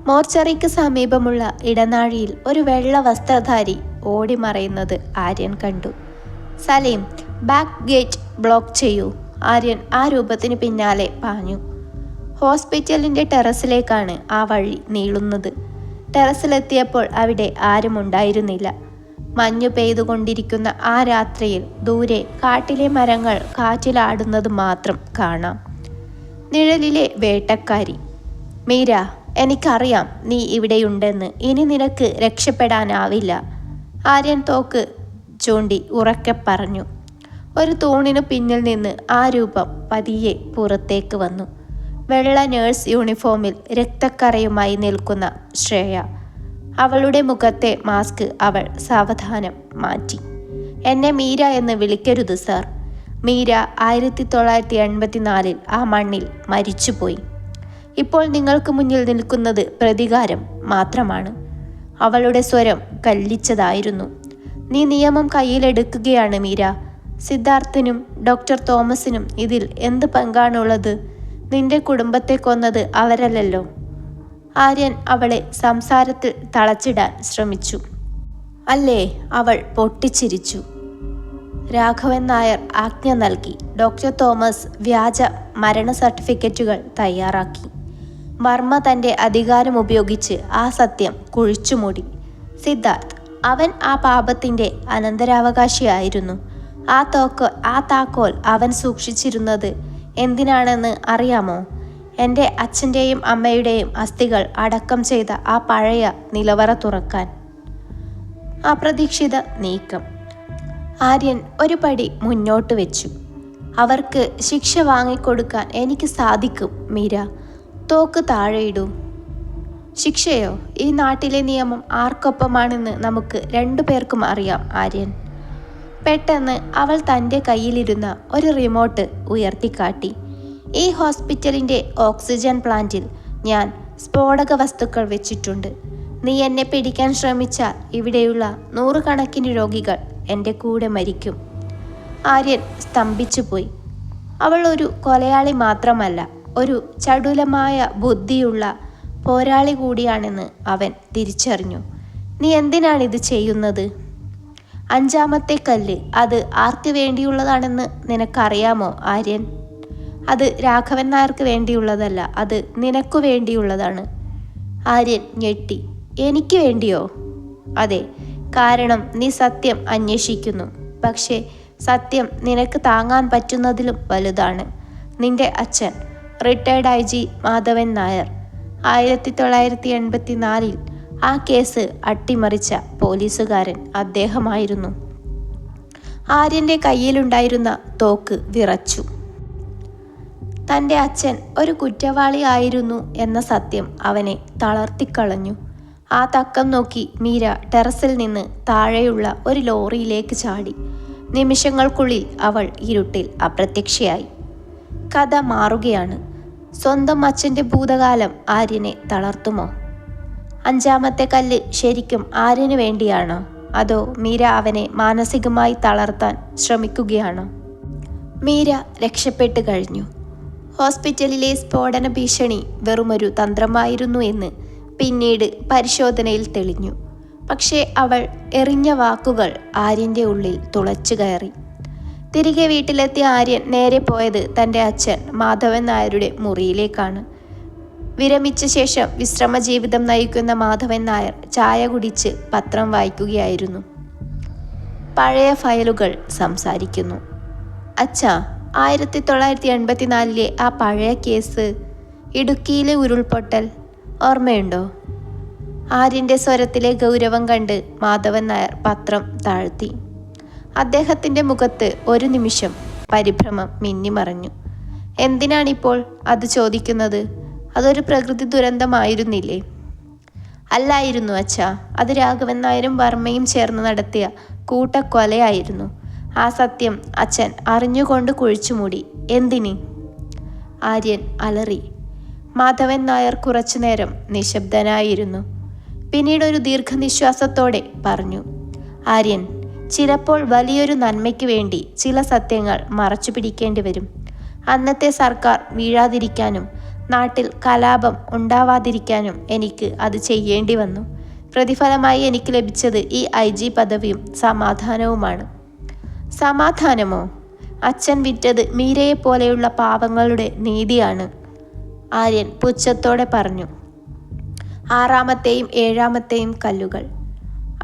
മോർച്ചറിക്ക് സമീപമുള്ള ഇടനാഴിയിൽ ഒരു വെള്ള വസ്ത്രധാരി ഓടിമറയുന്നത് ആര്യൻ കണ്ടു. സലീം, ബാക്ക് ഗേറ്റ് ബ്ലോക്ക് ചെയ്യൂ. ആര്യൻ ആ രൂപത്തിന് പിന്നാലെ പാഞ്ഞു. ഹോസ്പിറ്റലിൻ്റെ ടെറസിലേക്കാണ് ആ വഴി നീളുന്നത്. ടെറസിലെത്തിയപ്പോൾ അവിടെ ആരുമുണ്ടായിരുന്നില്ല. മഞ്ഞു പെയ്തുകൊണ്ടിരിക്കുന്ന ആ രാത്രിയിൽ ദൂരെ കാട്ടിലെ മരങ്ങൾ കാറ്റിലാടുന്നത് മാത്രം കാണാം. നിഴലിലെ വേട്ടക്കാരി. മീര, എനിക്കറിയാം നീ ഇവിടെയുണ്ടെന്ന്. ഇനി നിനക്ക് രക്ഷപ്പെടാനാവില്ല. ആര്യൻ തോക്ക് ചൂണ്ടി ഉറക്കെ പറഞ്ഞു. ഒരു തൂണിനു പിന്നിൽ നിന്ന് ആ രൂപം പതിയെ പുറത്തേക്ക് വന്നു. വെള്ള നേഴ്സ് യൂണിഫോമിൽ രക്തക്കറയുമായി നിൽക്കുന്ന ശ്രേയ. അവളുടെ മുഖത്തെ മാസ്ക് അവൾ സാവധാനം മാറ്റി. എന്നെ മീര എന്ന് വിളിക്കരുത് സർ. മീര 1984 ആ മണ്ണിൽ മരിച്ചുപോയി. ഇപ്പോൾ നിങ്ങൾക്ക് മുന്നിൽ നിൽക്കുന്നത് പ്രതികാരം മാത്രമാണ്. അവളുടെ സ്വരം കല്ലിച്ചതായിരുന്നു. നീ നിയമം കയ്യിലെടുക്കുകയാണ് മീര. സിദ്ധാർത്ഥിനും ഡോക്ടർ തോമസിനും ഇതിൽ എന്ത് പങ്കാണുള്ളത്? നിന്റെ കുടുംബത്തെ കൊന്നത് അവരല്ലല്ലോ. ആര്യൻ അവളെ സംസാരത്തിൽ തളച്ചിടാൻ ശ്രമിച്ചു. അല്ലേ? അവൾ പൊട്ടിച്ചിരിച്ചു. രാഘവൻ നായർ ആജ്ഞ നൽകി. ഡോക്ടർ തോമസ് വ്യാജ മരണ സർട്ടിഫിക്കറ്റുകൾ തയ്യാറാക്കി. വർമ്മ തൻ്റെ അധികാരം ഉപയോഗിച്ച് ആ സത്യം കുഴിച്ചുമൂടി. സിദ്ധാർത്ഥ്, അവൻ ആ പാപത്തിൻ്റെ അനന്തരാവകാശിയായിരുന്നു. ആ താക്കോൽ അവൻ സൂക്ഷിച്ചിരുന്നത് എന്തിനാണെന്ന് അറിയാമോ? എൻ്റെ അച്ഛൻ്റെയും അമ്മയുടെയും അസ്ഥികൾ അടക്കം ചെയ്ത ആ പഴയ നിലവറ തുറക്കാൻ. അപ്രതീക്ഷിത നീക്കം. ആര്യൻ ഒരു പടി മുന്നോട്ട് വെച്ചു. അവർക്ക് ശിക്ഷ വാങ്ങിക്കൊടുക്കാൻ എനിക്ക് സാധിക്കും മീര. തോക്ക് താഴെയിടൂ. ശിക്ഷയോ? ഈ നാട്ടിലെ നിയമം ആർക്കൊപ്പമാണെന്ന് നമുക്ക് 2 പേർക്കും അറിയാം ആര്യൻ. പെട്ടെന്ന് അവൾ തൻ്റെ കയ്യിലിരുന്ന ഒരു റിമോട്ട് ഉയർത്തിക്കാട്ടി. ഈ ഹോസ്പിറ്റലിൻ്റെ ഓക്സിജൻ പ്ലാന്റിൽ ഞാൻ സ്ഫോടക വസ്തുക്കൾ വെച്ചിട്ടുണ്ട്. നീ എന്നെ പിടിക്കാൻ ശ്രമിച്ചാൽ ഇവിടെയുള്ള 100 കണക്കിന് രോഗികൾ എൻ്റെ കൂടെ മരിക്കും. ആര്യൻ സ്തംഭിച്ചുപോയി. അവൾ ഒരു കൊലയാളി മാത്രമല്ല, ഒരു ചടുലമായ ബുദ്ധിയുള്ള പോരാളി കൂടിയാണെന്ന് അവൻ തിരിച്ചറിഞ്ഞു. നീ എന്തിനാണിത് ചെയ്യുന്നത്? 5-ാമത്തെ കല്ല്, അത് ആർക്ക് വേണ്ടിയുള്ളതാണെന്ന് നിനക്കറിയാമോ ആര്യൻ? അത് രാഘവൻ നായർക്ക് വേണ്ടിയുള്ളതല്ല, അത് നിനക്കു വേണ്ടിയുള്ളതാണ്. ആര്യൻ ഞെട്ടി. എനിക്ക് വേണ്ടിയോ? അതെ, കാരണം നീ സത്യം അന്വേഷിക്കുന്നു. പക്ഷേ സത്യം നിനക്ക് താങ്ങാൻ പറ്റുന്നതിലും വലുതാണ്. നിന്റെ അച്ഛൻ റിട്ടയർഡ് IG മാധവൻ നായർ 1984 ആ കേസ് അട്ടിമറിച്ച പോലീസുകാരൻ അദ്ദേഹമായിരുന്നു. ആര്യൻ്റെ കയ്യിലുണ്ടായിരുന്ന തോക്ക് വിറച്ചു. തൻ്റെ അച്ഛൻ ഒരു കുറ്റവാളി ആയിരുന്നു എന്ന സത്യം അവനെ തളർത്തിക്കളഞ്ഞു. ആ തക്കം നോക്കി മീര ടെറസിൽ നിന്ന് താഴെയുള്ള ഒരു ലോറിയിലേക്ക് ചാടി. നിമിഷങ്ങൾക്കുള്ളിൽ അവൾ ഇരുട്ടിൽ അപ്രത്യക്ഷയായി. കഥ മാറുകയാണ്. സ്വന്തം അച്ഛൻ്റെ ഭൂതകാലം ആര്യനെ തളർത്തുമോ? അഞ്ചാമത്തെ കല്ല് ശരിക്കും ആര്യന് വേണ്ടിയാണോ? അതോ മീര അവനെ മാനസികമായി തളർത്താൻ ശ്രമിക്കുകയാണോ? മീര രക്ഷപ്പെട്ടു കഴിഞ്ഞു. ഹോസ്പിറ്റലിലെ സ്ഫോടന ഭീഷണി വെറുമൊരു തന്ത്രമായിരുന്നു എന്ന് പിന്നീട് പരിശോധനയിൽ തെളിഞ്ഞു. പക്ഷേ അവൾ എറിഞ്ഞ വാക്കുകൾ ആര്യൻ്റെ ഉള്ളിൽ തുളച്ചു കയറി. തിരികെ വീട്ടിലെത്തിയ ആര്യൻ നേരെ പോയത് തൻ്റെ അച്ഛൻ മാധവൻ നായരുടെ മുറിയിലേക്കാണ്. വിരമിച്ച ശേഷം വിശ്രമ ജീവിതം നയിക്കുന്ന മാധവൻ നായർ ചായ കുടിച്ച് പത്രം വായിക്കുകയായിരുന്നു. പഴയ ഫയലുകൾ സംസാരിക്കുന്നു. അച്ഛാ, 1984 ആ പഴയ കേസ്, ഇടുക്കിയിലെ ഉരുൾപൊട്ടൽ ഓർമ്മയുണ്ടോ? ആര്യൻ്റെ സ്വരത്തിലെ ഗൗരവം കണ്ട് മാധവൻ നായർ പത്രം താഴ്ത്തി. അദ്ദേഹത്തിൻ്റെ മുഖത്ത് ഒരു നിമിഷം പരിഭ്രമം മിന്നിമറഞ്ഞു. എന്തിനാണിപ്പോൾ അത് ചോദിക്കുന്നത്? അതൊരു പ്രകൃതി ദുരന്തമായിരുന്നില്ലേ? അല്ലായിരുന്നു അച്ഛാ, അത് രാഘവൻ നായരും വർമ്മയും ചേർന്ന് നടത്തിയ കൂട്ടക്കൊലയായിരുന്നു. ആ സത്യം അച്ഛൻ അറിഞ്ഞുകൊണ്ട് കുഴിച്ചുമൂടി. എന്തിന്? ആര്യൻ അലറി. മാധവൻ നായർ കുറച്ചുനേരം നിശബ്ദനായിരുന്നു. പിന്നീട് ഒരു ദീർഘനിശ്വാസത്തോടെ പറഞ്ഞു, ആര്യൻ, ചിലപ്പോൾ വലിയൊരു നന്മയ്ക്ക് വേണ്ടി ചില സത്യങ്ങൾ മറച്ചു പിടിക്കേണ്ടി വരും. അന്നത്തെ സർക്കാർ വീഴാതിരിക്കാനും നാട്ടിൽ കലാപം ഉണ്ടാവാതിരിക്കാനും എനിക്ക് അത് ചെയ്യേണ്ടി വന്നു. പ്രതിഫലമായി എനിക്ക് ലഭിച്ചത് ഈ IG പദവിയും സമാധാനവുമാണ്. സമാധാനമോ? അച്ഛൻ വിറ്റത് മീരയെ പോലെയുള്ള പാവങ്ങളുടെ നീതിയാണ്, ആര്യൻ പുച്ഛത്തോടെ പറഞ്ഞു. 6ാമത്തെയും 7ാമത്തെയും കല്ലുകൾ.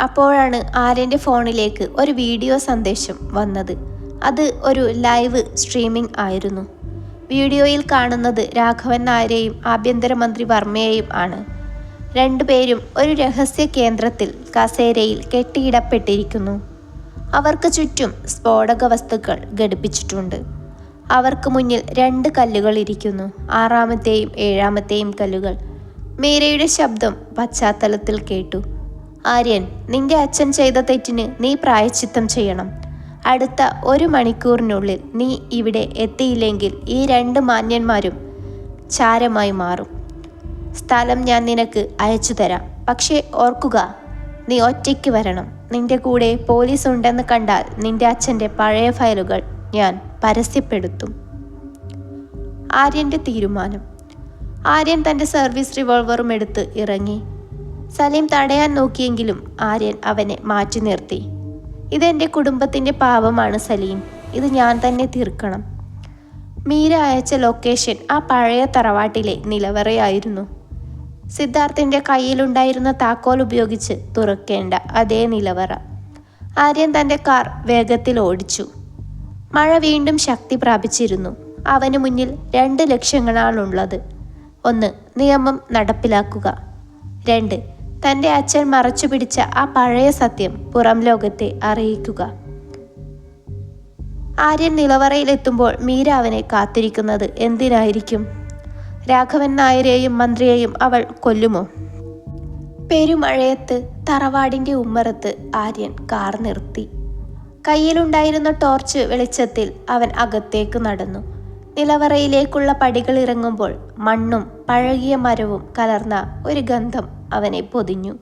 അപ്പോഴാണ് ആര്യൻ്റെ ഫോണിലേക്ക് ഒരു വീഡിയോ സന്ദേശം വന്നത്. അത് ഒരു ലൈവ് സ്ട്രീമിംഗ് ആയിരുന്നു. വീഡിയോയിൽ കാണുന്നത് രാഘവൻ നായരെയും ആഭ്യന്തരമന്ത്രി വർമ്മയെയും ആണ്. രണ്ടുപേരും ഒരു രഹസ്യ കേന്ദ്രത്തിൽ കസേരയിൽ കെട്ടിയിടപ്പെട്ടിരിക്കുന്നു. അവർക്ക് ചുറ്റും സ്ഫോടക വസ്തുക്കൾ ഘടിപ്പിച്ചിട്ടുണ്ട്. അവർക്ക് മുന്നിൽ 2 കല്ലുകൾ ഇരിക്കുന്നു, 6ാമത്തെയും 7ാമത്തെയും കല്ലുകൾ. മീരയുടെ ശബ്ദം പശ്ചാത്തലത്തിൽ കേട്ടു. ആര്യൻ, നിന്റെ അച്ഛൻ ചെയ്ത തെറ്റിന് നീ പ്രായശ്ചിത്തം ചെയ്യണം. അടുത്ത 1 മണിക്കൂറിനുള്ളിൽ നീ ഇവിടെ എത്തിയില്ലെങ്കിൽ ഈ 2 മാന്യന്മാരും ചാരമായി മാറും. സ്ഥലം ഞാൻ നിനക്ക് അയച്ചു തരാം. പക്ഷേ ഓർക്കുക, നീ ഒറ്റയ്ക്ക് വരണം. നിന്റെ കൂടെ പോലീസ് ഉണ്ടെന്ന് കണ്ടാൽ നിന്റെ അച്ഛൻ്റെ പഴയ ഫയലുകൾ ഞാൻ പരസ്യപ്പെടുത്തും. ആര്യൻ്റെ തീരുമാനം. ആര്യൻ തൻ്റെ സർവീസ് റിവോൾവറും എടുത്ത് ഇറങ്ങി. സലീം തടയാൻ നോക്കിയെങ്കിലും ആര്യൻ അവനെ മാറ്റി നിർത്തി. ഇതെൻ്റെ കുടുംബത്തിൻ്റെ പാപമാണ് സലീം, ഇത് ഞാൻ തന്നെ തീർക്കണം. മീര അയച്ച ലൊക്കേഷൻ ആ പഴയ തറവാട്ടിലെ നിലവറയായിരുന്നു. സിദ്ധാർത്ഥിൻ്റെ കയ്യിലുണ്ടായിരുന്ന താക്കോൽ ഉപയോഗിച്ച് തുറക്കേണ്ട അതേ നിലവറ. ആര്യൻ തൻ്റെ കാർ വേഗത്തിൽ ഓടിച്ചു. മഴ വീണ്ടും ശക്തി പ്രാപിച്ചിരുന്നു. അവന് മുന്നിൽ 2 ലക്ഷ്യങ്ങളാണുള്ളത്. 1. നിയമം നടപ്പിലാക്കുക. 2. തൻ്റെ അച്ഛൻ മറച്ചു പിടിച്ച ആ പഴയ സത്യം പുറം ലോകത്തെ അറിയിക്കുക. ആര്യൻ നിലവറയിലെത്തുമ്പോൾ മീര അവനെ കാത്തിരിക്കുന്നത് എന്തിനായിരിക്കും? രാഘവൻ നായരെയും മന്ത്രിയെയും അവൾ കൊല്ലുമോ? പെരുമഴയത്ത് തറവാടിൻ്റെ ഉമ്മറത്ത് ആര്യൻ കാർ നിർത്തി. കയ്യിലുണ്ടായിരുന്ന ടോർച്ച് വെളിച്ചത്തിൽ അവൻ അകത്തേക്ക് നടന്നു. നിലവറയിലേക്കുള്ള പടികൾ ഇറങ്ങുമ്പോൾ മണ്ണും പഴകിയ മരവും കലർന്ന ഒരു ഗന്ധം അവനെ പൊതിഞ്ഞു.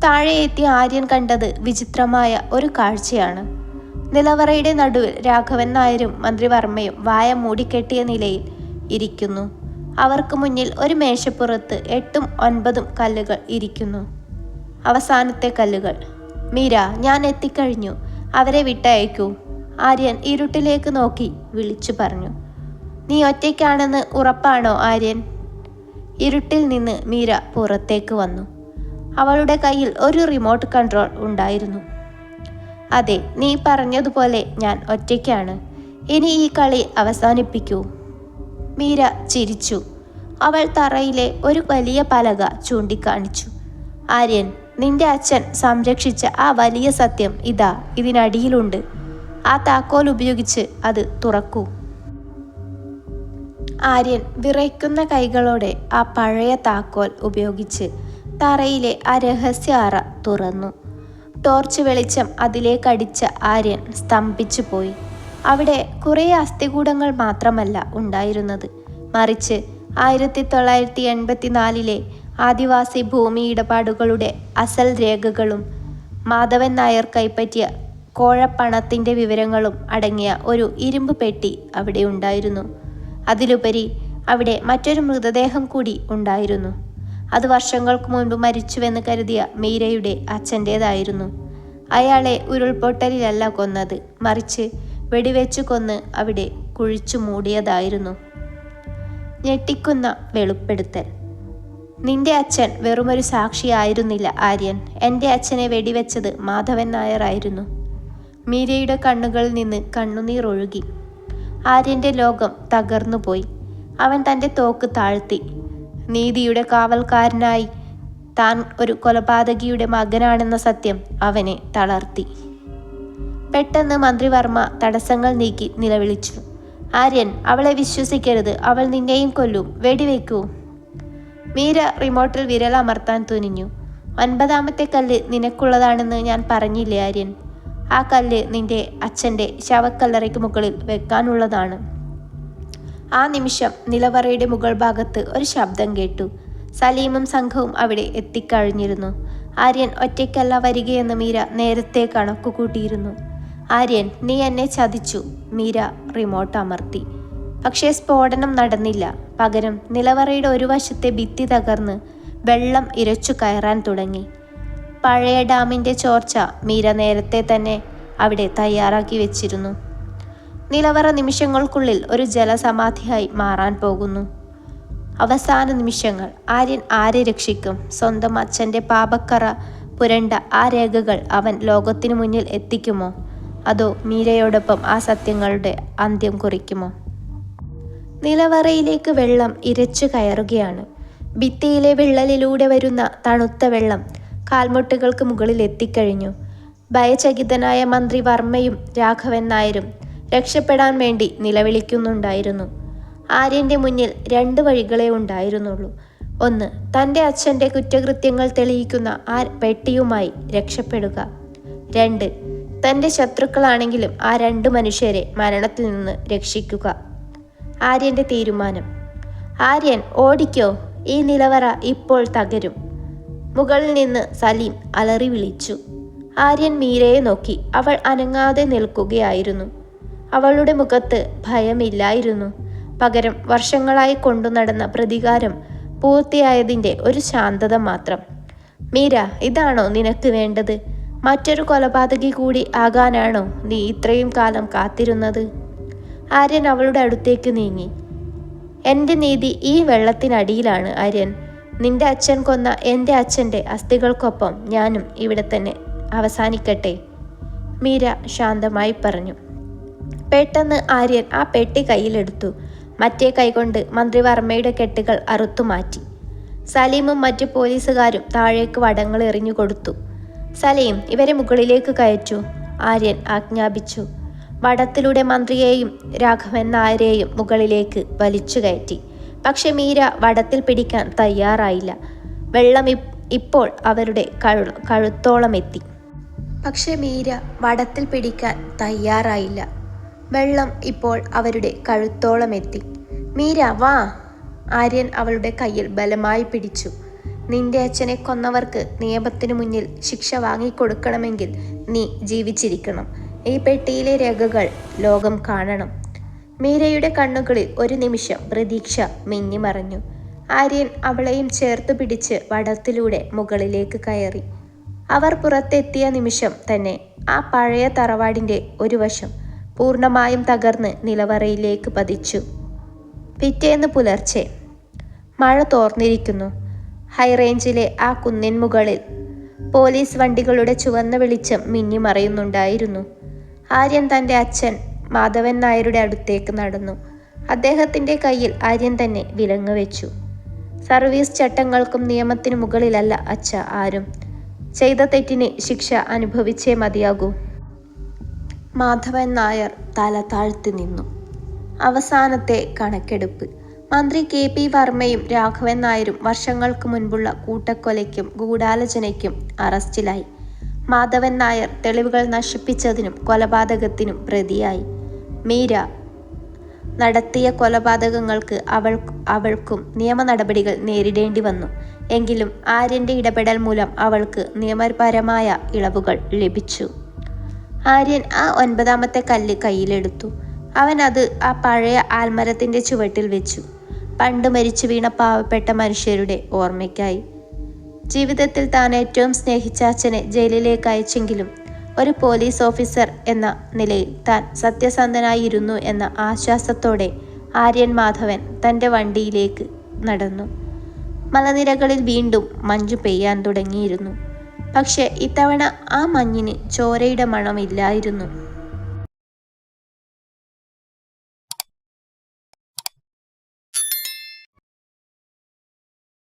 താഴെ എത്തിയ ആര്യൻ കണ്ടത് വിചിത്രമായ ഒരു കാഴ്ചയാണ്. നിലവറയുടെ നടുവിൽ രാഘവൻ നായരും മന്ത്രി വർമ്മയും വായ മൂടിക്കെട്ടിയ നിലയിൽ ഇരിക്കുന്നു. അവർക്ക് മുന്നിൽ ഒരു മേശപ്പുറത്ത് 8ഉം 9ഉം കല്ലുകൾ ഇരിക്കുന്നു. അവസാനത്തെ കല്ലുകൾ. മീര, ഞാൻ എത്തിക്കഴിഞ്ഞു, അവരെ വിട്ടയക്കൂ, ആര്യൻ ഇരുട്ടിലേക്ക് നോക്കി വിളിച്ചു പറഞ്ഞു. നീ ഒറ്റയ്ക്കാണെന്ന് ഉറപ്പാണോ ആര്യൻ? ഇരുട്ടിൽ നിന്ന് മീര പുറത്തേക്ക് വന്നു. അവളുടെ കയ്യിൽ ഒരു റിമോട്ട് കൺട്രോൾ ഉണ്ടായിരുന്നു. അതെ, നീ പറഞ്ഞതുപോലെ ഞാൻ ഒറ്റയ്ക്കാണ്. ഇനി ഈ കളി അവസാനിപ്പിക്കൂ. മീര ചിരിച്ചു. അവൾ തറയിലെ ഒരു വലിയ പലക ചൂണ്ടിക്കാണിച്ചു. ആര്യൻ, നിന്റെ അച്ഛൻ സംരക്ഷിച്ച ആ വലിയ സത്യം ഇതാ ഇതിനടിയിലുണ്ട്. ആ താക്കോൽ ഉപയോഗിച്ച് അത് തുറക്കൂ. ആര്യൻ വിറയ്ക്കുന്ന കൈകളോടെ ആ പഴയ താക്കോൽ ഉപയോഗിച്ച് തറയിലെ ആ രഹസ്യ അറ തുറന്നു. ടോർച്ച് വെളിച്ചം അതിലേക്കടിച്ച ആര്യൻ സ്തംഭിച്ചു പോയി. അവിടെ കുറേ അസ്ഥികൂടങ്ങൾ മാത്രമല്ല ഉണ്ടായിരുന്നത്, മറിച്ച് 1984 ആദിവാസി ഭൂമി ഇടപാടുകളുടെ അസൽ രേഖകളും മാധവൻ നായർ കൈപ്പറ്റിയ കോഴപ്പണത്തിൻ്റെ വിവരങ്ങളും അടങ്ങിയ ഒരു ഇരുമ്പ് പെട്ടി അവിടെ ഉണ്ടായിരുന്നു. അതിലുപരി അവിടെ മറ്റൊരു മൃതദേഹം കൂടി ഉണ്ടായിരുന്നു. അത് വർഷങ്ങൾക്ക് മുൻപ് മരിച്ചുവെന്ന് കരുതിയ മീരയുടെ അച്ഛൻ്റേതായിരുന്നു. അയാളെ ഉരുൾപൊട്ടലിലല്ല കൊന്നത്, മറിച്ച് വെടിവെച്ചു കൊന്ന് അവിടെ കുഴിച്ചു മൂടിയതായിരുന്നു. ഞെട്ടിക്കുന്ന വെളിപ്പെടുത്തൽ. നിന്റെ അച്ഛൻ വെറുമൊരു സാക്ഷിയായിരുന്നില്ല ആര്യൻ. എൻ്റെ അച്ഛനെ വെടിവെച്ചത് മാധവൻ നായർ ആയിരുന്നു. മീരയുടെ കണ്ണുകളിൽ നിന്ന് കണ്ണുനീർ ഒഴുകി. ആര്യൻ്റെ ലോകം തകർന്നുപോയി. അവൻ തൻ്റെ തോക്ക് താഴ്ത്തി. നീതിയുടെ കാവൽക്കാരനായി താൻ ഒരു കൊലപാതകിയുടെ മകനാണെന്ന സത്യം അവനെ തളർത്തി. പെട്ടെന്ന് മന്ത്രിവർമ്മ തടസ്സങ്ങൾ നീക്കി നിലവിളിച്ചു. ആര്യൻ, അവളെ വിശ്വസിക്കരുത്, അവൾ നിന്നെയും കൊല്ലും, വെടിവെക്കൂ. മീര റിമോട്ടിൽ വിരലമർത്താൻ തുനിഞ്ഞു. 9ാമത്തെ കല്ല് നിനക്കുള്ളതാണെന്ന് ഞാൻ പറഞ്ഞില്ലേ ആര്യൻ? ആ കല്ല് നിന്റെ അച്ഛൻ്റെ ശവക്കല്ലറയ്ക്ക് മുകളിൽ വെക്കാനുള്ളതാണ്. ആ നിമിഷം നിലവറയുടെ മുകൾ ഭാഗത്ത് ഒരു ശബ്ദം കേട്ടു. സലീമും സംഘവും അവിടെ എത്തിക്കഴിഞ്ഞിരുന്നു. ആര്യൻ ഒറ്റയ്ക്കല്ല വരികയെന്ന് മീര നേരത്തെ കണക്കുകൂട്ടിയിരുന്നു. ആര്യൻ, നീ എന്നെ ചതിച്ചു. മീര റിമോട്ട് അമർത്തി. പക്ഷേ സ്ഫോടനം നടന്നില്ല. പകരം നിലവറയുടെ ഒരു വശത്തെ ഭിത്തി തകർന്ന് വെള്ളം ഇരച്ചു കയറാൻ തുടങ്ങി. പഴയ ഡാമിൻ്റെ ചോർച്ച മീര നേരത്തെ തന്നെ അവിടെ തയ്യാറാക്കി വെച്ചിരുന്നു. നിലവറ നിമിഷങ്ങൾക്കുള്ളിൽ ഒരു ജലസമാധിയായി മാറാൻ പോകുന്നു. അവസാന നിമിഷങ്ങൾ. ആര്യൻ ആരെ രക്ഷിക്കും? സ്വന്തം അച്ഛൻ്റെ പാപക്കറ പുരണ്ട ആ രേഖകൾ അവൻ ലോകത്തിനു മുന്നിൽ എത്തിക്കുമോ? അതോ മീരയോടൊപ്പം ആ സത്യങ്ങളുടെ അന്ത്യം കുറിക്കുമോ? നിലവറയിലേക്ക് വെള്ളം ഇരച്ചു കയറുകയാണ്. ഭിത്തിയിലെ വിള്ളലിലൂടെ വരുന്ന തണുത്ത വെള്ളം കാൽമുട്ടുകൾക്ക് മുകളിൽ എത്തിക്കഴിഞ്ഞു. ഭയചകിതനായ മന്ത്രി വർമ്മയും രാഘവൻ നായരും രക്ഷപ്പെടാൻ വേണ്ടി നിലവിളിക്കുന്നുണ്ടായിരുന്നു. ആര്യൻ്റെ മുന്നിൽ 2 വഴികളെ ഉണ്ടായിരുന്നുള്ളൂ. ഒന്ന്, തൻ്റെ അച്ഛൻ്റെ കുറ്റകൃത്യങ്ങൾ തെളിയിക്കുന്ന ആ പെട്ടിയുമായി രക്ഷപ്പെടുക. 2, തൻ്റെ ശത്രുക്കളാണെങ്കിലും ആ 2 മനുഷ്യരെ മരണത്തിൽ നിന്ന് രക്ഷിക്കുക. ആര്യൻ്റെ തീരുമാനം. ആര്യൻ, ഓടിക്കോ, ഈ നിലവറ ഇപ്പോൾ തകരും. മുകളിൽ നിന്ന് സലീം അലറി വിളിച്ചു. ആര്യൻ മീരയെ നോക്കി. അവൾ അനങ്ങാതെ നിൽക്കുകയായിരുന്നു. അവളുടെ മുഖത്ത് ഭയമില്ലായിരുന്നു. പകരം വർഷങ്ങളായി കൊണ്ടു നടന്ന പ്രതികാരം പൂർത്തിയായതിൻ്റെ ഒരു ശാന്തത മാത്രം. മീര, ഇതാണോ നിനക്ക് വേണ്ടത്? മറ്റൊരു കൊലപാതകി കൂടി ആകാനാണോ നീ ഇത്രയും കാലം കാത്തിരുന്നത്? ആര്യൻ അവളുടെ അടുത്തേക്ക് നീങ്ങി. എൻ്റെ നീതി ഈ വെള്ളത്തിനടിയിലാണ് ആര്യൻ. നിന്റെ അച്ഛൻ കൊന്ന എൻ്റെ അച്ഛൻ്റെ അസ്ഥികൾക്കൊപ്പം ഞാനും ഇവിടെ തന്നെ അവസാനിക്കട്ടെ, മീര ശാന്തമായി പറഞ്ഞു. പെട്ടെന്ന് ആര്യൻ ആ പെട്ടി കയ്യിലെടുത്തു. മറ്റേ കൈകൊണ്ട് മന്ത്രിവർമ്മയുടെ കെട്ടുകൾ അറുത്തുമാറ്റി. സലീമും മറ്റു പോലീസുകാരും താഴേക്ക് വടങ്ങൾ എറിഞ്ഞു കൊടുത്തു. സലീം, ഇവരെ മുകളിലേക്ക് കയറ്റു, ആര്യൻ ആജ്ഞാപിച്ചു. വടത്തിലൂടെ മന്ത്രിയെയും രാഘവൻ നായരെയും മുകളിലേക്ക് വലിച്ചു കയറ്റി. പക്ഷെ മീര വടത്തിൽ പിടിക്കാൻ തയ്യാറായില്ല. വെള്ളം ഇപ്പോൾ അവരുടെ കഴുത്തോളം എത്തി. പക്ഷെ മീര വടത്തിൽ പിടിക്കാൻ തയ്യാറായില്ല. വെള്ളം ഇപ്പോൾ അവരുടെ കഴുത്തോളം എത്തി. മീര, വാ. ആര്യൻ അവളുടെ കയ്യിൽ ബലമായി പിടിച്ചു. നിന്റെ അച്ഛനെ കൊന്നവർക്ക് നിയമത്തിനു മുന്നിൽ ശിക്ഷ വാങ്ങിക്കൊടുക്കണമെങ്കിൽ നീ ജീവിച്ചിരിക്കണം. ഈ പെട്ടിയിലെ രേഖകൾ ലോകം കാണണം. മീരയുടെ കണ്ണുകളിൽ ഒരു നിമിഷം പ്രതീക്ഷ മിന്നിമറഞ്ഞു. ആര്യൻ അവളെയും ചേർത്ത് പിടിച്ച് വടത്തിലൂടെ മുകളിലേക്ക് കയറി. അവർ പുറത്തെത്തിയ നിമിഷം തന്നെ ആ പഴയ തറവാടിൻ്റെ ഒരു വശം പൂർണ്ണമായും തകർന്ന് നിലവറയിലേക്ക് പതിച്ചു. പിറ്റേന്ന് പുലർച്ചെ. മഴ തോർന്നിരിക്കുന്നു. ഹൈറേഞ്ചിലെ ആ കുന്നിൻ മുകളിൽ പോലീസ് വണ്ടികളുടെ ചുവന്ന വെളിച്ചം മിന്നിമറയുന്നുണ്ടായിരുന്നു. ആര്യൻ തൻ്റെ അച്ഛൻ മാധവൻ നായരുടെ അടുത്തേക്ക് നടന്നു. അദ്ദേഹത്തിൻ്റെ കയ്യിൽ ആര്യൻ തന്നെ വിലങ്ങ് വെച്ചു. സർവീസ് ചട്ടങ്ങൾക്കും നിയമത്തിനു മുകളിലല്ല അച്ഛ ആരും. ചെയ്ത തെറ്റിന് ശിക്ഷ അനുഭവിച്ചേ മതിയാകൂ. മാധവൻ നായർ തല താഴ്ത്തി നിന്നു. അവസാനത്തെ കണക്കെടുപ്പ്. മന്ത്രി KP വർമ്മയും രാഘവൻ നായരും വർഷങ്ങൾക്ക് മുൻപുള്ള കൂട്ടക്കൊലയ്ക്കും ഗൂഢാലോചനയ്ക്കും അറസ്റ്റിലായി. മാധവൻ നായർ തെളിവുകൾ നശിപ്പിച്ചതിനും കൊലപാതകത്തിനും പ്രതിയായി. മീര നടത്തിയ കൊലപാതകങ്ങൾക്ക് അവൾക്കും നിയമ നടപടികൾ നേരിടേണ്ടി വന്നു. എങ്കിലും ആര്യന്റെ ഇടപെടൽ മൂലം അവൾക്ക് നിയമപരമായ ഇളവുകൾ ലഭിച്ചു. ആര്യൻ ആ 9ാമത്തെ കല്ല് കയ്യിലെടുത്തു. അവൻ അത് ആ പഴയ ആൽമരത്തിന്റെ ചുവട്ടിൽ വെച്ചു. പണ്ട് മരിച്ചു വീണ പാവപ്പെട്ട മനുഷ്യരുടെ ഓർമ്മയ്ക്കായി. ജീവിതത്തിൽ താൻ ഏറ്റവും സ്നേഹിച്ച അച്ഛനെ ജയിലിലേക്ക് അയച്ചെങ്കിലും ഒരു പോലീസ് ഓഫീസർ എന്ന നിലയിൽ താൻ സത്യസന്ധനായിരുന്നു എന്ന ആശ്വാസത്തോടെ ആര്യൻ മാധവൻ തൻ്റെ വണ്ടിയിലേക്ക് നടന്നു. മലനിരകളിൽ വീണ്ടും മഞ്ഞു പെയ്യാൻ തുടങ്ങിയിരുന്നു. പക്ഷെ ഇത്തവണ ആ മഞ്ഞിന് ചോരയുടെ മണമില്ലായിരുന്നു.